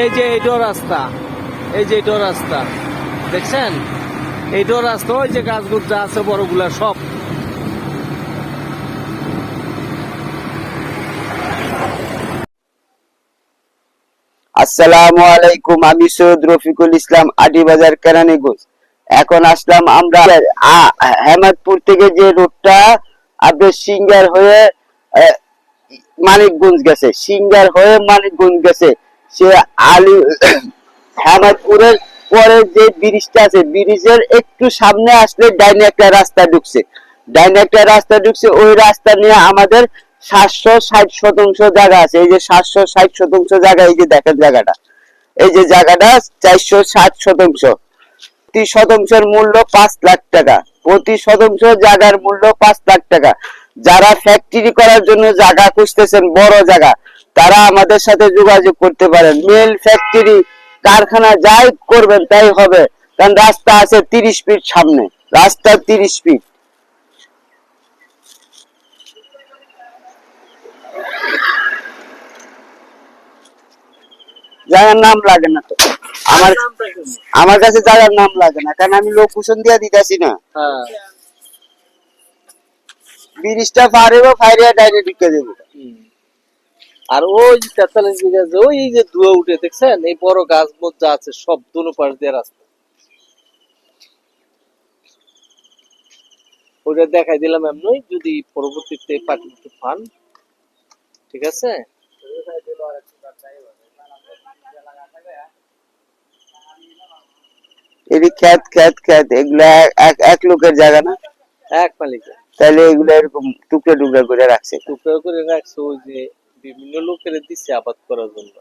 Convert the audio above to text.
এই যে এইটাও রাস্তা, এই যে এইটাও রাস্তা দেখছেন, এইটাও রাস্তা। ওই যে গাছগুলো যা আছে বড়গুলা সব। আসসালামু আলাইকুম, আমি সৈয়দ রফিকুল ইসলাম, আটিবাজার কেরানীগঞ্জ। এখন আসলাম আমরা হেমাদপুর থেকে যে রোডটা আপনার সিঙ্গার হয়ে আহ, মানিকগঞ্জ গেছে, সিঙ্গার হয়ে মানিকগঞ্জ গেছে, সে আলী হেমাদপুরের পরে যে ব্রিজটা আছে, ব্রিজের একটু সামনে আসলে ডাইনে একটা রাস্তা ঢুকছে, ডাইনে একটা রাস্তা ঢুকছে। ওই রাস্তা নিয়ে আমাদের 760 শতাংশ জায়গা আছে। এই যে 760 শতাংশ জায়গা, এই যে দেখেন জায়গাটা, এই যে জায়গাটা 460 শতাংশ। প্রতি শতাংশের মূল্য 5 লাখ টাকা, প্রতি শতাংশ জায়গার মূল্য 5 লাখ টাকা। যারা ফ্যাক্টরি করার জন্য জায়গা খুঁজতেছেন, বড় জায়গা, তারা আমাদের সাথে যোগাযোগ করতে পারেন। মিল, ফ্যাক্টরি, কারখানা যাই করবেন তাই হবে, কারণ রাস্তা আছে 30 ফিট সামনে, রাস্তা 30 ফিট। জায়গার নাম লাগে না তো আমার, আমার কাছে জায়গার নাম লাগে না, কারণ আমি লোকেশন দিয়ে দিতেছি না। হ্যাঁ, ব্রিজটা পার হইব, ফাইরিয়া ডাইরেক্ট ঢুকে দেবো। আর ওই যে 43 বিঘা যে ওই যে ধুয়া উঠে দেখছেন, এই বড় গাছ যা আছে সব দুনো পাশ দিয়ে রাস্তা। ওটা দেখাই দিলাম এমনি, যদি পরবর্তীতে পার্টি পান। ঠিক আছে, এটি খ্যাত খ্যাত খ্যাত, এগুলা এক লোকের জায়গা না, এক মালিকের তাহলে এগুলো এরকম টুকরা টুকরা করে রাখছে। টুকরা করে রাখছে, ওই যে বিভিন্ন লোকের দিচ্ছে আবাদ করার জন্য।